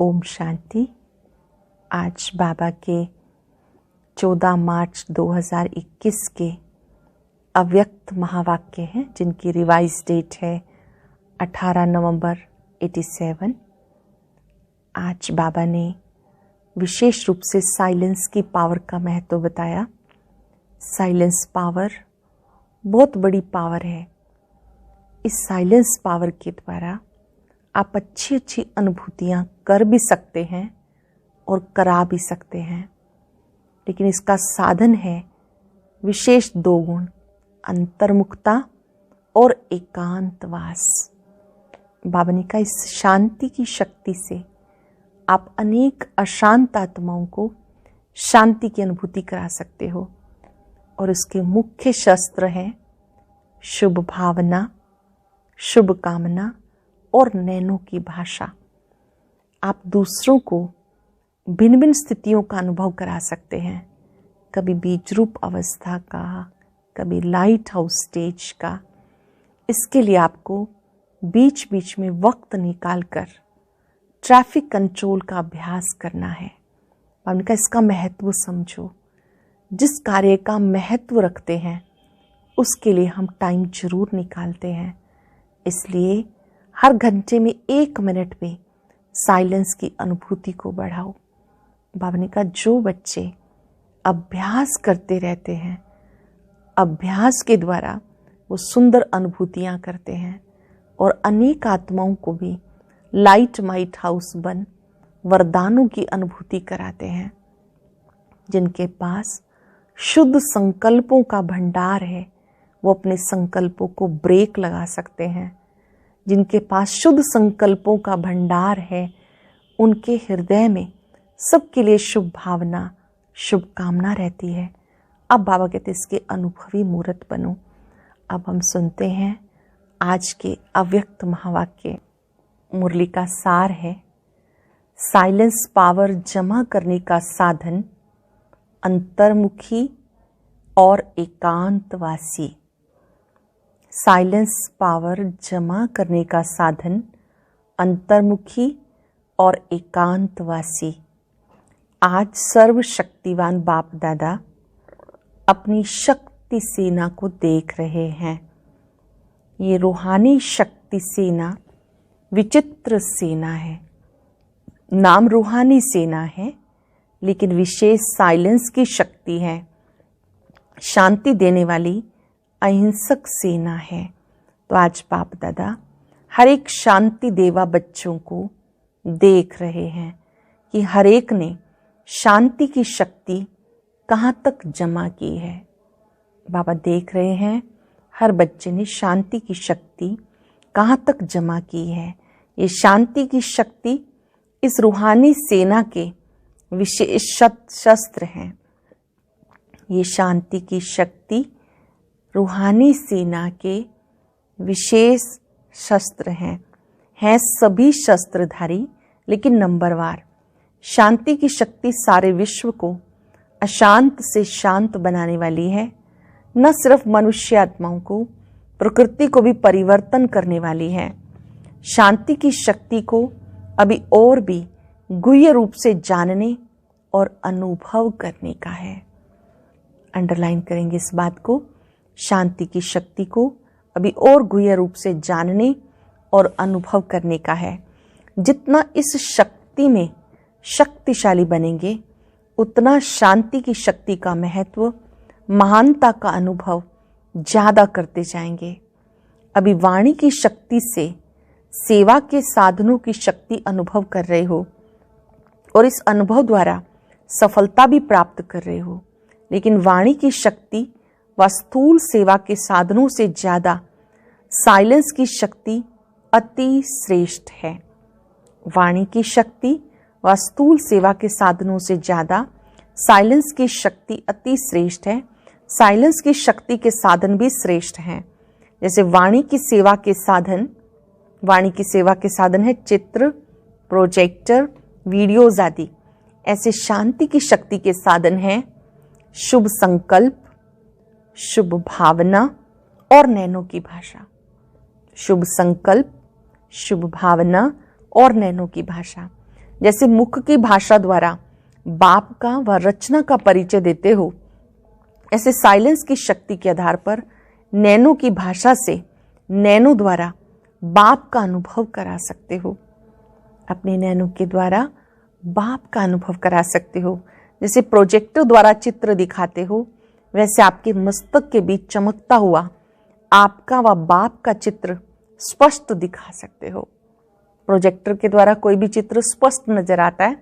ओम शांति। आज बाबा के 14 मार्च 2021 के अव्यक्त महावाक्य हैं, जिनकी रिवाइज डेट है 18 नवंबर 87। आज बाबा ने विशेष रूप से साइलेंस की पावर का महत्व बताया। साइलेंस पावर बहुत बड़ी पावर है। इस साइलेंस पावर के द्वारा आप अच्छी अच्छी अनुभूतियां कर भी सकते हैं और करा भी सकते हैं, लेकिन इसका साधन है विशेष 2 गुण, अंतर्मुखता और एकांतवास। बाबा ने कहा, इस शांति की शक्ति से आप अनेक अशांत आत्माओं को शांति की अनुभूति करा सकते हो। और इसके मुख्य शस्त्र हैं शुभ भावना, शुभ कामना और नैनो की भाषा। आप दूसरों को भिन्न भिन्न स्थितियों का अनुभव करा सकते हैं, कभी बीज रूप अवस्था का, कभी लाइट हाउस स्टेज का। इसके लिए आपको बीच बीच में वक्त निकालकर ट्रैफिक कंट्रोल का अभ्यास करना है। उनका इसका महत्व समझो। जिस कार्य का महत्व रखते हैं उसके लिए हम टाइम जरूर निकालते हैं। इसलिए हर घंटे में 1 मिनट में साइलेंस की अनुभूति को बढ़ाओ। बाबा ने कहा, जो बच्चे अभ्यास करते रहते हैं, अभ्यास के द्वारा वो सुंदर अनुभूतियां करते हैं और अनेक आत्माओं को भी लाइट माइट हाउस बन वरदानों की अनुभूति कराते हैं। जिनके पास शुद्ध संकल्पों का भंडार है, वो अपने संकल्पों को ब्रेक लगा सकते हैं। जिनके पास शुद्ध संकल्पों का भंडार है, उनके हृदय में सबके लिए शुभ भावना, शुभ कामना रहती है। अब बाबा कहते इसके अनुभवी मूर्त बनो। अब हम सुनते हैं आज के अव्यक्त महावाक्य। मुरली का सार है, साइलेंस पावर जमा करने का साधन अंतर्मुखी और एकांतवासी। साइलेंस पावर जमा करने का साधन अंतर्मुखी और एकांतवासी। आज सर्वशक्तिवान बाप दादा अपनी शक्ति सेना को देख रहे हैं। ये रूहानी शक्ति सेना विचित्र सेना है। नाम रूहानी सेना है, लेकिन विशेष साइलेंस की शक्ति है। शांति देने वाली अहिंसक सेना है। तो आज बाप दादा हर एक शांति देवा बच्चों को देख रहे हैं कि हर एक ने शांति की शक्ति कहाँ तक जमा की है। बाबा देख रहे हैं हर बच्चे ने शांति की शक्ति कहाँ तक जमा की है। ये शांति की शक्ति इस रूहानी सेना के विशेष शस्त्र हैं। ये शांति की शक्ति रूहानी सेना के विशेष शस्त्र हैं सभी शस्त्रधारी, लेकिन नंबरवार। शांति की शक्ति सारे विश्व को अशांत से शांत बनाने वाली है। न सिर्फ मनुष्य आत्माओं को, प्रकृति को भी परिवर्तन करने वाली है। शांति की शक्ति को अभी और भी गुह्य रूप से जानने और अनुभव करने का है। अंडरलाइन करेंगे इस बात को। शांति की शक्ति को अभी और गुह्य रूप से जानने और अनुभव करने का है। जितना इस शक्ति में शक्तिशाली बनेंगे, उतना शांति की शक्ति का महत्व, महानता का अनुभव ज्यादा करते जाएंगे। अभी वाणी की शक्ति से सेवा के साधनों की शक्ति अनुभव कर रहे हो और इस अनुभव द्वारा सफलता भी प्राप्त कर रहे हो, लेकिन वाणी की शक्ति व स्थूल सेवा के साधनों से ज्यादा साइलेंस की शक्ति अति श्रेष्ठ है। वाणी की शक्ति व स्थूल सेवा के साधनों से ज्यादा साइलेंस की शक्ति अति श्रेष्ठ है। साइलेंस की शक्ति के साधन भी श्रेष्ठ हैं। जैसे वाणी की सेवा के साधन है चित्र, प्रोजेक्टर, वीडियोज आदि। ऐसे शांति की शक्ति के साधन हैं शुभ संकल्प, शुभ भावना और नैनो की भाषा। शुभ संकल्प, शुभ भावना और नैनो की भाषा। जैसे मुख की भाषा द्वारा बाप का व रचना का परिचय देते हो, ऐसे साइलेंस की शक्ति के आधार पर नैनो की भाषा से नैनो द्वारा बाप का अनुभव करा सकते हो। अपने नैनो के द्वारा बाप का अनुभव करा सकते हो। जैसे प्रोजेक्टर द्वारा चित्र दिखाते हो, वैसे आपके मस्तक के बीच चमकता हुआ आपका व बाप का चित्र स्पष्ट दिखा सकते हो। प्रोजेक्टर के द्वारा कोई भी चित्र स्पष्ट नजर आता है,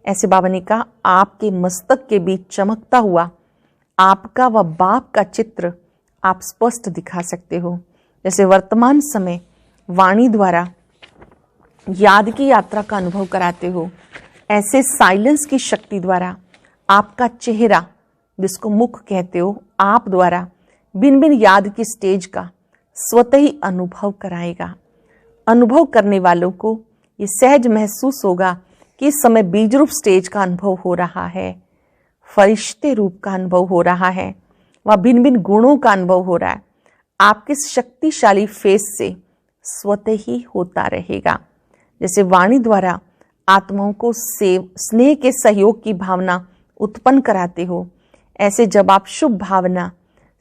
ऐसे बाबा ने कहा आपके मस्तक के बीच चमकता हुआ आपका व बाप का चित्र आप स्पष्ट दिखा सकते हो। जैसे वर्तमान समय वाणी द्वारा याद की यात्रा का अनुभव कराते हो, ऐसे साइलेंस की शक्ति द्वारा आपका चेहरा, जिसको मुख कहते हो, आप द्वारा भिन्न भिन्न याद की स्टेज का स्वतः ही अनुभव कराएगा। अनुभव करने वालों को ये सहज महसूस होगा कि इस समय बीज रूप स्टेज का अनुभव हो रहा है, फरिश्ते रूप का अनुभव हो रहा है, वह भिन्न भिन्न गुणों का अनुभव हो रहा है। आपके शक्तिशाली फेस से स्वतः ही होता रहेगा। जैसे वाणी द्वारा आत्माओं को स्नेह के सहयोग की भावना उत्पन्न कराते हो, ऐसे जब आप शुभ भावना,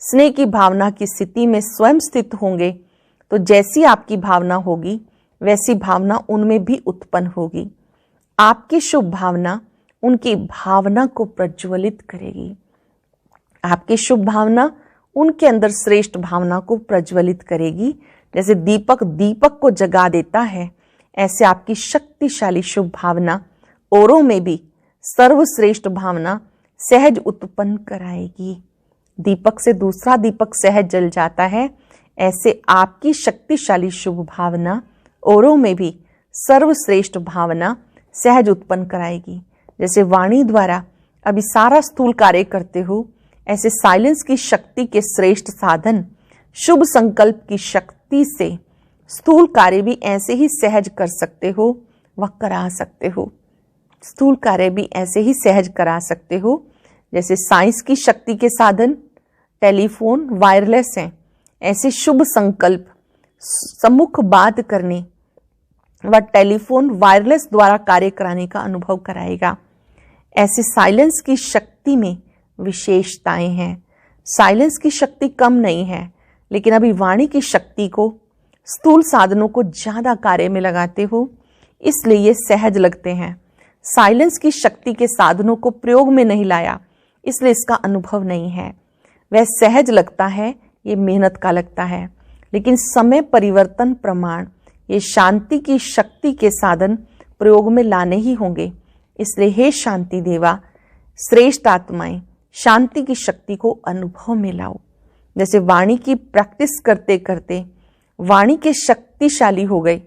स्नेह की भावना की स्थिति में स्वयं स्थित होंगे, तो जैसी आपकी भावना होगी वैसी भावना उनमें भी उत्पन्न होगी। आपकी शुभ भावना उनकी भावना को प्रज्वलित करेगी। आपकी शुभ भावना उनके अंदर श्रेष्ठ भावना को प्रज्वलित करेगी। जैसे दीपक दीपक को जगा देता है, ऐसे आपकी शक्तिशाली शुभ भावना औरों में भी सर्वश्रेष्ठ भावना सहज उत्पन्न कराएगी। दीपक से दूसरा दीपक सहज जल जाता है, ऐसे आपकी शक्तिशाली शुभ भावना औरों में भी सर्वश्रेष्ठ भावना सहज उत्पन्न कराएगी। जैसे वाणी द्वारा अभी सारा स्थूल कार्य करते हो, ऐसे साइलेंस की शक्ति के श्रेष्ठ साधन शुभ संकल्प की शक्ति से स्थूल कार्य भी ऐसे ही सहज कर सकते हो व करा सकते हो। स्थूल कार्य भी ऐसे ही सहज करा सकते हो। जैसे साइंस की शक्ति के साधन टेलीफोन वायरलेस हैं, ऐसे शुभ संकल्प सम्मुख बात करने व टेलीफोन वायरलेस द्वारा कार्य कराने का अनुभव कराएगा। ऐसे साइलेंस की शक्ति में विशेषताएं हैं। साइलेंस की शक्ति कम नहीं है, लेकिन अभी वाणी की शक्ति को स्थूल साधनों को ज्यादा कार्य में लगाते हो, इसलिए ये सहज लगते हैं। साइलेंस की शक्ति के साधनों को प्रयोग में नहीं लाया, इसलिए इसका अनुभव नहीं है। वह सहज लगता है, ये मेहनत का लगता है, लेकिन समय परिवर्तन प्रमाण ये शांति की शक्ति के साधन प्रयोग में लाने ही होंगे। इसलिए हे शांति देवा, श्रेष्ठ आत्माएं, शांति की शक्ति को अनुभव में लाओ। जैसे वाणी की प्रैक्टिस करते करते वाणी के शक्तिशाली हो गए,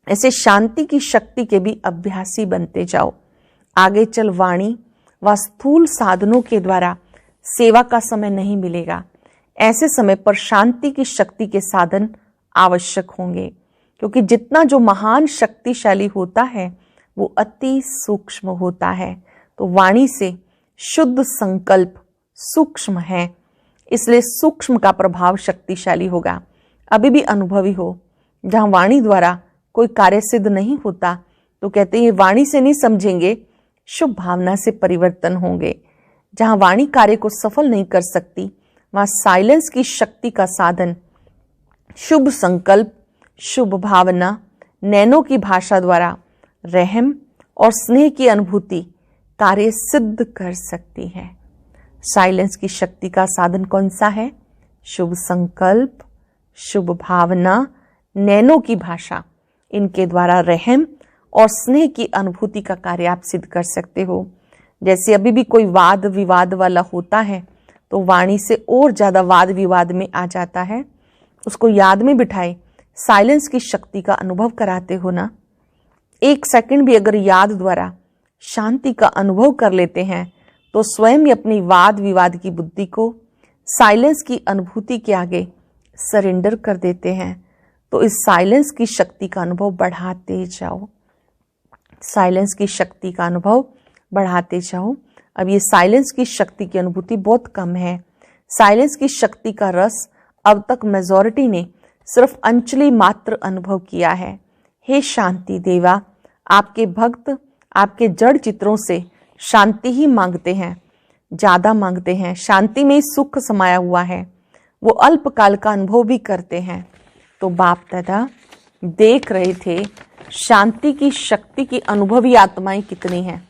ऐसे शांति की शक्ति के भी अभ्यासी बनते जाओ। आगे चल वाणी व स्थूल साधनों के द्वारा सेवा का समय नहीं मिलेगा। ऐसे समय पर शांति की शक्ति के साधन आवश्यक होंगे, क्योंकि जितना जो महान शक्तिशाली होता है वो अति सूक्ष्म होता है। तो वाणी से शुद्ध संकल्प सूक्ष्म है, इसलिए सूक्ष्म का प्रभाव शक्तिशाली होगा। अभी भी अनुभवी हो, जहां वाणी द्वारा कोई कार्य सिद्ध नहीं होता तो कहते हैं वाणी से नहीं समझेंगे, शुभ भावना से परिवर्तन होंगे। जहां वाणी कार्य को सफल नहीं कर सकती, वहां साइलेंस की शक्ति का साधन शुभ संकल्प, शुभ भावना, नैनो की भाषा द्वारा रहम और स्नेह की अनुभूति कार्य सिद्ध कर सकती है। साइलेंस की शक्ति का साधन कौन सा है? शुभ संकल्प, शुभ भावना, नैनो की भाषा, इनके द्वारा रहम और स्नेह की अनुभूति का कार्य आप सिद्ध कर सकते हो। जैसे अभी भी कोई वाद विवाद वाला होता है तो वाणी से और ज्यादा वाद विवाद में आ जाता है, उसको याद में बिठाए साइलेंस की शक्ति का अनुभव कराते हो ना। एक सेकंड भी अगर याद द्वारा शांति का अनुभव कर लेते हैं तो स्वयं ही अपनी वाद विवाद की बुद्धि को साइलेंस की अनुभूति के आगे सरेंडर कर देते हैं। तो इस साइलेंस की शक्ति का अनुभव बढ़ाते जाओ, साइलेंस की शक्ति का अनुभव बढ़ाते जाओ। अब ये साइलेंस की शक्ति की अनुभूति बहुत कम है। साइलेंस की शक्ति का रस अब तक मेजॉरिटी ने सिर्फ अंचली मात्र अनुभव किया है। हे शांति देवा, आपके भक्त आपके जड़ चित्रों से शांति ही मांगते हैं, ज्यादा मांगते हैं। शांति में ही सुख समाया हुआ है, वो अल्पकाल का अनुभव भी करते हैं। तो बाप दादा देख रहे थे शांति की शक्ति की अनुभवी आत्माएं कितनी हैं,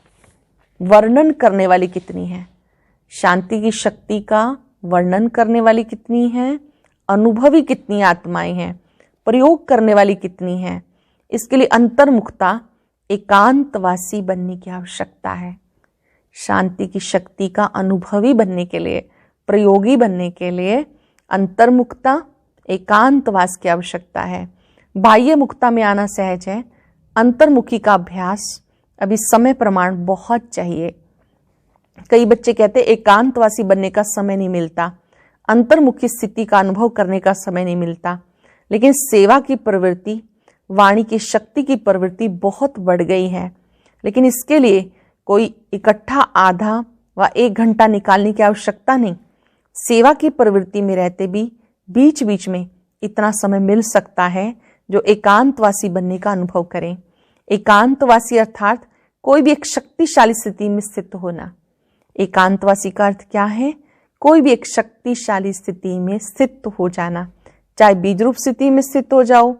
वर्णन करने वाली कितनी हैं। शांति की शक्ति का वर्णन करने वाली कितनी हैं, अनुभवी कितनी आत्माएं हैं, प्रयोग करने वाली कितनी हैं। इसके लिए अंतर्मुखता, एकांतवासी बनने की आवश्यकता है। शांति की शक्ति का अनुभवी बनने के लिए, प्रयोगी बनने के लिए अंतर्मुखता, एकांतवास की आवश्यकता है। बाह्य मुक्ता में आना सहज है, अंतर्मुखी का अभ्यास अभी समय प्रमाण बहुत चाहिए। कई बच्चे कहते हैं एकांतवासी बनने का समय नहीं मिलता, अंतर्मुखी स्थिति का अनुभव करने का समय नहीं मिलता। लेकिन सेवा की प्रवृत्ति, वाणी की शक्ति की प्रवृत्ति बहुत बढ़ गई है। लेकिन इसके लिए कोई इकट्ठा आधा व 1 घंटा निकालने की आवश्यकता नहीं। सेवा की प्रवृत्ति में रहते भी बीच बीच में इतना समय मिल सकता है जो एकांतवासी बनने का अनुभव करें। एकांतवासी अर्थात कोई भी एक शक्तिशाली स्थिति में स्थित होना। एकांतवासी का अर्थ क्या है? कोई भी एक शक्तिशाली स्थिति में स्थित हो जाना। चाहे बीज रूप स्थिति में स्थित हो जाओ,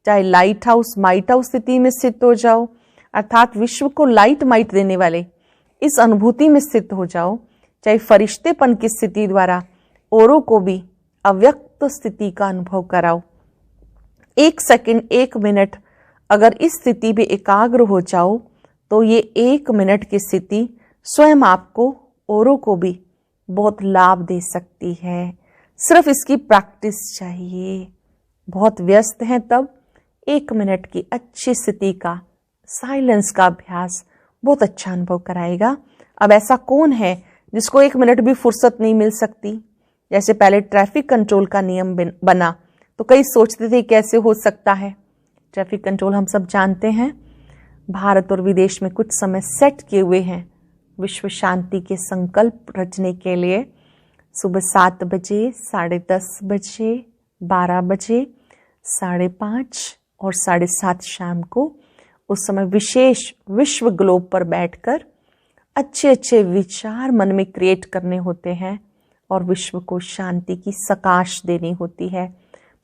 चाहे लाइट हाउस माइट हाउस स्थिति में स्थित हो जाओ, अर्थात विश्व को लाइट माइट देने वाले इस अनुभूति में स्थित हो जाओ, चाहे फरिश्तेपन की स्थिति द्वारा औरों को भी अव्यक्त स्थिति का अनुभव कराओ। 1 सेकंड 1 मिनट अगर इस स्थिति में एकाग्र हो जाओ तो ये 1 मिनट की स्थिति स्वयं आपको औरों को भी बहुत लाभ दे सकती है। सिर्फ इसकी प्रैक्टिस चाहिए। बहुत व्यस्त हैं तब 1 मिनट की अच्छी स्थिति का, साइलेंस का अभ्यास बहुत अच्छा अनुभव कराएगा। अब ऐसा कौन है जिसको 1 मिनट भी फुर्सत नहीं मिल सकती? जैसे पहले ट्रैफिक कंट्रोल का नियम बना तो कई सोचते थे कैसे हो सकता है। ट्रैफिक कंट्रोल हम सब जानते हैं, भारत और विदेश में कुछ समय सेट किए हुए हैं विश्व शांति के संकल्प रचने के लिए। सुबह 7 बजे, 10:30 बजे, 12 बजे, 5:30 और 7:30 शाम को, उस समय विशेष विश्व ग्लोब पर बैठकर अच्छे अच्छे विचार मन में क्रिएट करने होते हैं और विश्व को शांति की सकाश देनी होती है।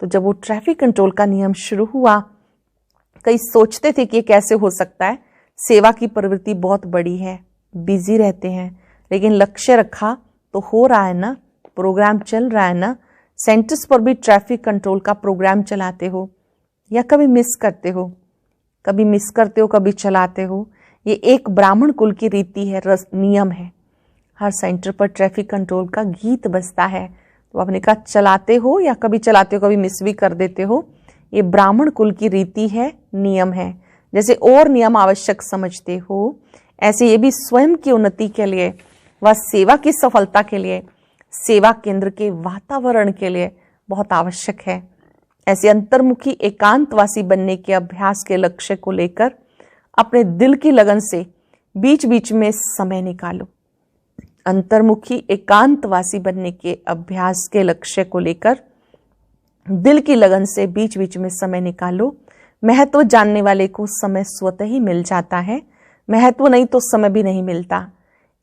तो जब वो ट्रैफिक कंट्रोल का नियम शुरू हुआ, कई सोचते थे कि ये कैसे हो सकता है, सेवा की प्रवृत्ति बहुत बड़ी है, बिजी रहते हैं, लेकिन लक्ष्य रखा तो हो रहा है ना, प्रोग्राम चल रहा है ना। सेंटर्स पर भी ट्रैफिक कंट्रोल का प्रोग्राम चलाते हो या कभी मिस करते हो? कभी मिस करते हो, कभी चलाते हो। ये एक ब्राह्मण कुल की रीति है, नियम है। हर सेंटर पर ट्रैफिक कंट्रोल का गीत बजता है, तो आपने कहा चलाते हो या कभी चलाते हो, कभी मिस भी कर देते हो। ये ब्राह्मण कुल की रीति है, नियम है। जैसे और नियम आवश्यक समझते हो, ऐसे ये भी स्वयं की उन्नति के लिए व सेवा की सफलता के लिए, सेवा केंद्र के वातावरण के लिए बहुत आवश्यक है। ऐसे अंतर्मुखी एकांतवासी बनने के अभ्यास के लक्ष्य को लेकर अपने दिल की लगन से बीच बीच में समय निकालो। अंतर्मुखी एकांतवासी बनने के अभ्यास के लक्ष्य को लेकर दिल की लगन से बीच बीच में समय निकालो। महत्व जानने वाले को समय स्वतः ही मिल जाता है, महत्व नहीं तो समय भी नहीं मिलता।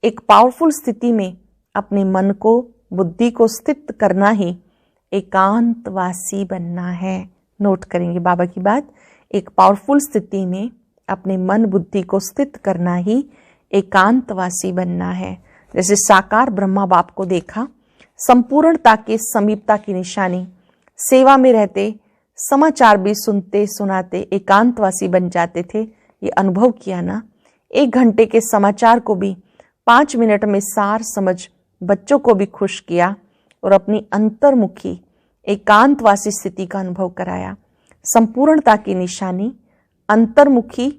एक पावरफुल स्थिति में अपने मन को, बुद्धि को स्थित करना ही एकांतवासी बनना है। नोट करेंगे बाबा की बात। एक पावरफुल स्थिति में अपने मन बुद्धि को स्थित करना ही एकांतवासी बनना है। जैसे साकार ब्रह्मा बाप को देखा, संपूर्णता के समीपता की निशानी, सेवा में रहते समाचार भी सुनते सुनाते एकांतवासी बन जाते थे। ये अनुभव किया ना। 1 घंटे के समाचार को भी 5 मिनट में सार समझ बच्चों को भी खुश किया और अपनी अंतर्मुखी एकांतवासी स्थिति का अनुभव कराया। संपूर्णता की निशानी, अंतर्मुखी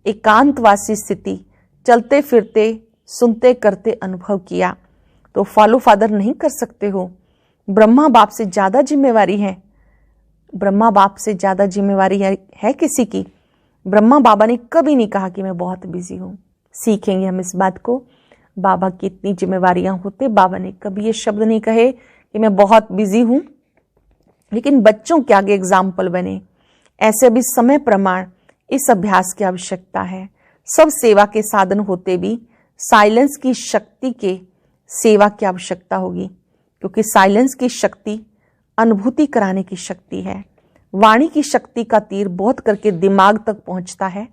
एकांतवासी स्थिति, चलते फिरते सुनते करते अनुभव किया। तो फॉलो फादर नहीं कर सकते हो। ब्रह्मा बाप से ज्यादा जिम्मेवारी है। ब्रह्मा बाप से ज्यादा जिम्मेवारी है किसी की? ब्रह्मा बाबा ने कभी नहीं कहा कि मैं बहुत बिजी हूं। सीखेंगे हम इस बात को। बाबा की इतनी जिम्मेवारियां होते, बाबा ने कभी ये शब्द नहीं कहे कि मैं बहुत बिजी हूं, लेकिन बच्चों के आगे एग्जाम्पल बने। ऐसे अभी समय प्रमाण इस अभ्यास की आवश्यकता है। सब सेवा के साधन होते भी साइलेंस की शक्ति के सेवा की आवश्यकता होगी, क्योंकि साइलेंस की शक्ति अनुभूति कराने की शक्ति है। वाणी की शक्ति का तीर बहुत करके दिमाग तक पहुंचता है,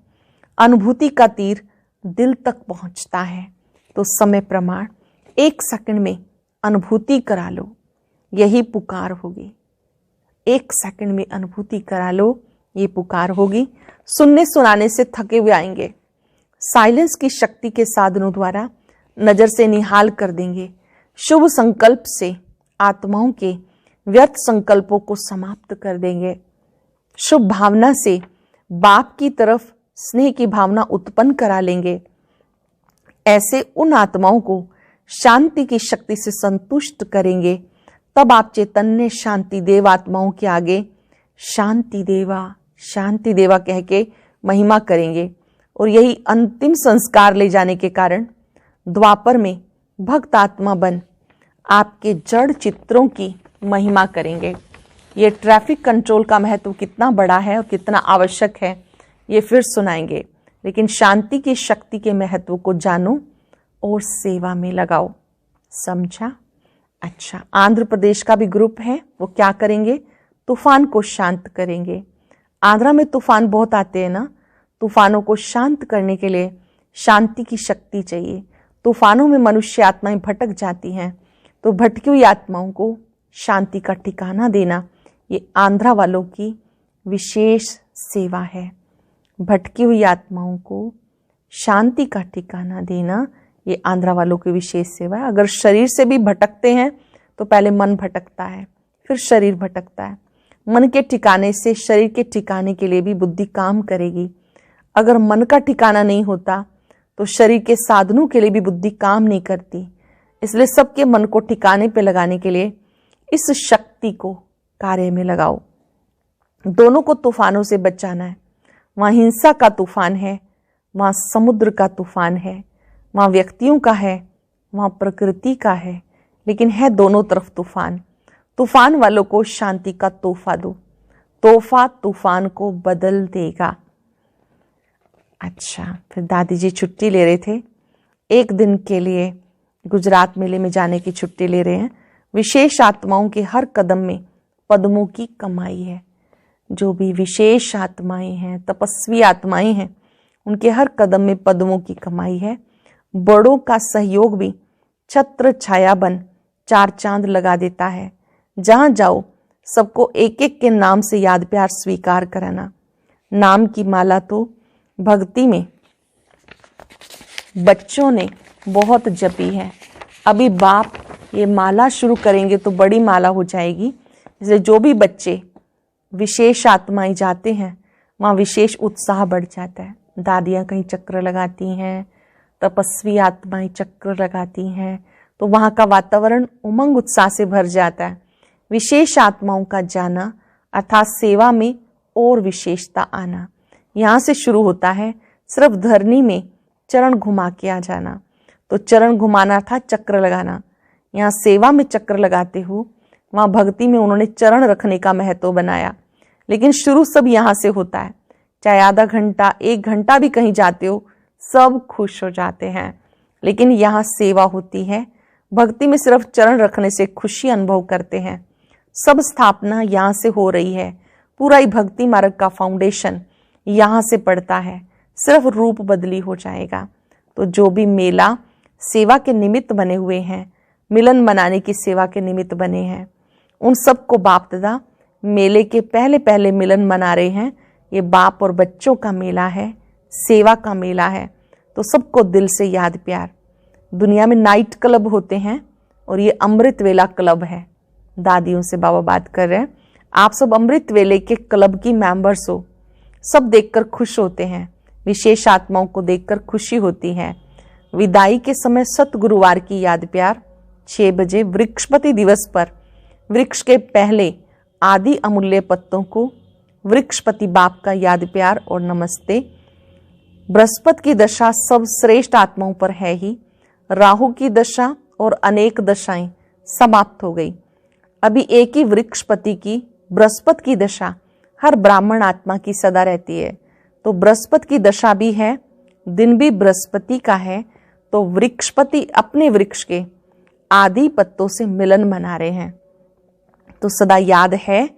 अनुभूति का तीर दिल तक पहुंचता है। तो समय प्रमाण 1 सेकंड में अनुभूति करा लो, यही पुकार होगी। 1 सेकंड में अनुभूति करा लो, ये पुकार होगी। सुनने सुनाने से थके हुए आएंगे, साइलेंस की शक्ति के साधनों द्वारा नजर से निहाल कर देंगे। शुभ संकल्प से आत्माओं के व्यर्थ संकल्पों को समाप्त कर देंगे। शुभ भावना से बाप की तरफ स्नेह की भावना उत्पन्न करा लेंगे। ऐसे उन आत्माओं को शांति की शक्ति से संतुष्ट करेंगे। तब आप चैतन्य शांति देव आत्माओं के आगे शांति देवा कह के महिमा करेंगे। और यही अंतिम संस्कार ले जाने के कारण द्वापर में भक्त आत्मा बन आपके जड़ चित्रों की महिमा करेंगे। ये ट्रैफिक कंट्रोल का महत्व कितना बड़ा है और कितना आवश्यक है, ये फिर सुनाएंगे। लेकिन शांति की शक्ति के महत्व को जानो और सेवा में लगाओ। समझा? अच्छा, आंध्र प्रदेश का भी ग्रुप है, वो क्या करेंगे? तूफान को शांत करेंगे। आंध्रा में तूफान बहुत आते हैं ना, तूफानों को शांत करने के लिए शांति की शक्ति चाहिए। तूफानों में मनुष्य आत्माएं भटक जाती हैं, तो भटकी हुई आत्माओं को शांति का ठिकाना देना ये आंध्रा वालों की विशेष सेवा है। भटकी हुई आत्माओं को शांति का ठिकाना देना ये आंध्रा वालों की विशेष सेवा है। अगर शरीर से भी भटकते हैं तो पहले मन भटकता है, फिर शरीर भटकता है। मन के ठिकाने से शरीर के ठिकाने के लिए भी बुद्धि काम करेगी। अगर मन का ठिकाना नहीं होता तो शरीर के साधनों के लिए भी बुद्धि काम नहीं करती। इसलिए सबके मन को ठिकाने पे लगाने के लिए इस शक्ति को कार्य में लगाओ। दोनों को तूफानों से बचाना है। वहाँ हिंसा का तूफान है, वहाँ समुद्र का तूफान है, वहाँ व्यक्तियों का है, वहाँ प्रकृति का है, लेकिन है दोनों तरफ तूफान। तूफान वालों को शांति का तोहफा दो, तोहफा तूफान को बदल देगा। अच्छा, फिर दादी जी छुट्टी ले रहे थे, 1 दिन के लिए गुजरात मेले में जाने की छुट्टी ले रहे हैं। विशेष आत्माओं के हर कदम में पद्मों की कमाई है। जो भी विशेष आत्माएं हैं, तपस्वी आत्माएं हैं, उनके हर कदम में पद्मों की कमाई है। बड़ों का सहयोग भी छत्र छाया बन 4 चांद लगा देता है। जहां जाओ सबको एक एक के नाम से याद प्यार स्वीकार कराना। नाम की माला तो भक्ति में बच्चों ने बहुत जपी है। अभी बाप ये माला शुरू करेंगे तो बड़ी माला हो जाएगी। इसलिए जो भी बच्चे विशेष आत्माएं जाते हैं वहाँ विशेष उत्साह बढ़ जाता है। दादियाँ कहीं चक्र लगाती हैं, तपस्वी आत्माएं चक्र लगाती हैं, तो वहाँ का वातावरण उमंग उत्साह से भर जाता है। विशेष आत्माओं का जाना अर्थात सेवा में और विशेषता आना, यहाँ से शुरू होता है। सिर्फ धरनी में चरण घुमा के आ जाना, तो चरण घुमाना था चक्र लगाना। यहाँ सेवा में चक्र लगाते हो, वहाँ भक्ति में उन्होंने चरण रखने का महत्व बनाया। लेकिन शुरू सब यहाँ से होता है। चाहे आधा घंटा 1 घंटा भी कहीं जाते हो, सब खुश हो जाते हैं। लेकिन यहाँ सेवा होती है। भक्ति में सिर्फ चरण रखने से खुशी अनुभव करते हैं। सब स्थापना यहाँ से हो रही है। पूरा ही भक्ति मार्ग का फाउंडेशन यहाँ से पड़ता है। सिर्फ रूप बदली हो जाएगा। तो जो भी मेला सेवा के निमित्त बने हुए हैं, मिलन मनाने की सेवा के निमित्त बने हैं, उन सबको बाप दादा मेले के पहले पहले मिलन मना रहे हैं। ये बाप और बच्चों का मेला है, सेवा का मेला है। तो सबको दिल से याद प्यार। दुनिया में नाइट क्लब होते हैं और ये अमृत वेला क्लब है। दादियों से बाबा बात कर रहे हैं। आप सब अमृत वेले के क्लब की मेंबर्स हो। सब देखकर खुश होते हैं। विशेष आत्माओं को देखकर खुशी होती है। विदाई के समय सतगुरुवार की याद प्यार 6 बजे वृक्षपति दिवस पर वृक्ष के पहले आदि अमूल्य पत्तों को वृक्षपति बाप का याद प्यार और नमस्ते। बृहस्पति की दशा सब श्रेष्ठ आत्माओं पर है ही। राहु की दशा और अनेक दशाएं समाप्त हो गई। अभी एक ही वृक्षपति की बृहस्पति की दशा हर ब्राह्मण आत्मा की सदा रहती है। तो बृहस्पति की दशा भी है, दिन भी बृहस्पति का है, तो वृक्षपति अपने वृक्ष के आदि पत्तों से मिलन मना रहे हैं। तो सदा याद है,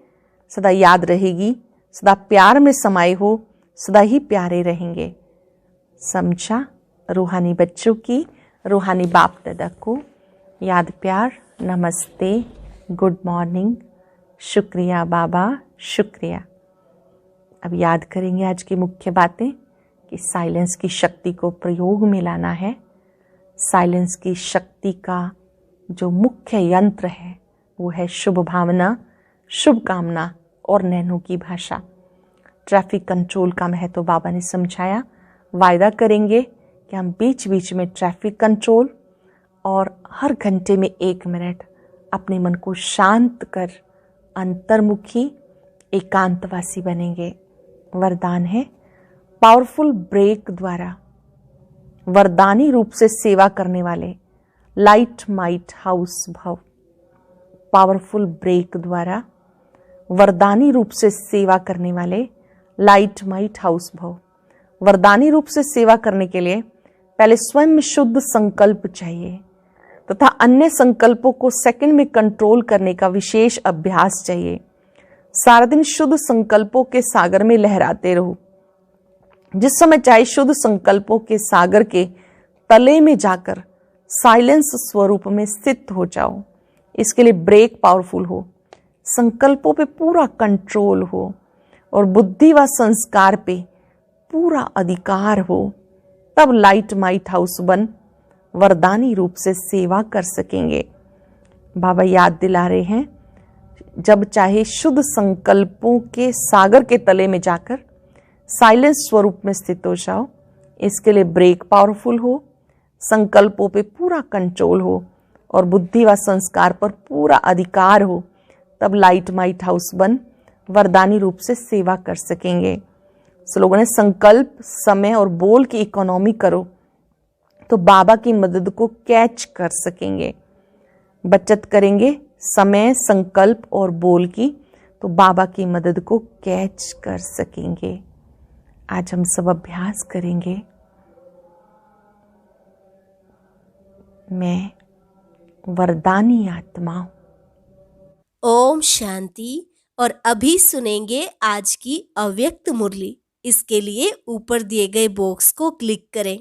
सदा याद रहेगी, सदा प्यार में समाये हो, सदा ही प्यारे रहेंगे। समझा? रूहानी बच्चों की रूहानी बाप दादा को याद प्यार, नमस्ते, गुड मॉर्निंग, शुक्रिया बाबा, शुक्रिया। अब याद करेंगे आज की मुख्य बातें कि साइलेंस की शक्ति को प्रयोग में लाना है। साइलेंस की शक्ति का जो मुख्य यंत्र है वो है शुभ भावना, शुभ कामना और नैनों की भाषा। ट्रैफिक कंट्रोल का महत्व बाबा ने समझाया। वायदा करेंगे कि हम बीच बीच में ट्रैफिक कंट्रोल और हर घंटे में 1 मिनट अपने मन को शांत कर अंतर्मुखी एकांतवासी बनेंगे। वरदान है, पावरफुल ब्रेक द्वारा वरदानी रूप से सेवा करने वाले लाइट माइट हाउस भव। पावरफुल ब्रेक द्वारा वरदानी रूप से सेवा करने वाले लाइट माइट हाउस भव। वरदानी रूप से सेवा करने के लिए पहले स्वयं में शुद्ध संकल्प चाहिए तथा अन्य संकल्पों को सेकंड में कंट्रोल करने का विशेष अभ्यास चाहिए। सारा दिन शुद्ध संकल्पों के सागर में लहराते रहो। जिस समय चाहे शुद्ध संकल्पों के सागर के तले में जाकर साइलेंस स्वरूप में स्थित हो जाओ। इसके लिए ब्रेक पावरफुल हो, संकल्पों पे पूरा कंट्रोल हो और बुद्धि व संस्कार पे पूरा अधिकार हो, तब लाइट माइट हाउस बन वरदानी रूप से सेवा कर सकेंगे। बाबा याद दिला रहे हैं, जब चाहे शुद्ध संकल्पों के सागर के तले में जाकर साइलेंस स्वरूप में स्थित हो जाओ। इसके लिए ब्रेक पावरफुल हो, संकल्पों पे पूरा कंट्रोल हो और बुद्धि व संस्कार पर पूरा अधिकार हो, तब लाइट माइट हाउस बन वरदानी रूप से सेवा कर सकेंगे। लोगों ने संकल्प, समय और बोल की इकोनॉमी करो तो बाबा की मदद को कैच कर सकेंगे। बचत करेंगे समय, संकल्प और बोल की, तो बाबा की मदद को कैच कर सकेंगे। आज हम सब अभ्यास करेंगे। मैं वरदानी आत्मा हूं। ओम शांति। और अभी सुनेंगे आज की अव्यक्त मुरली। इसके लिए ऊपर दिए गए बॉक्स को क्लिक करें।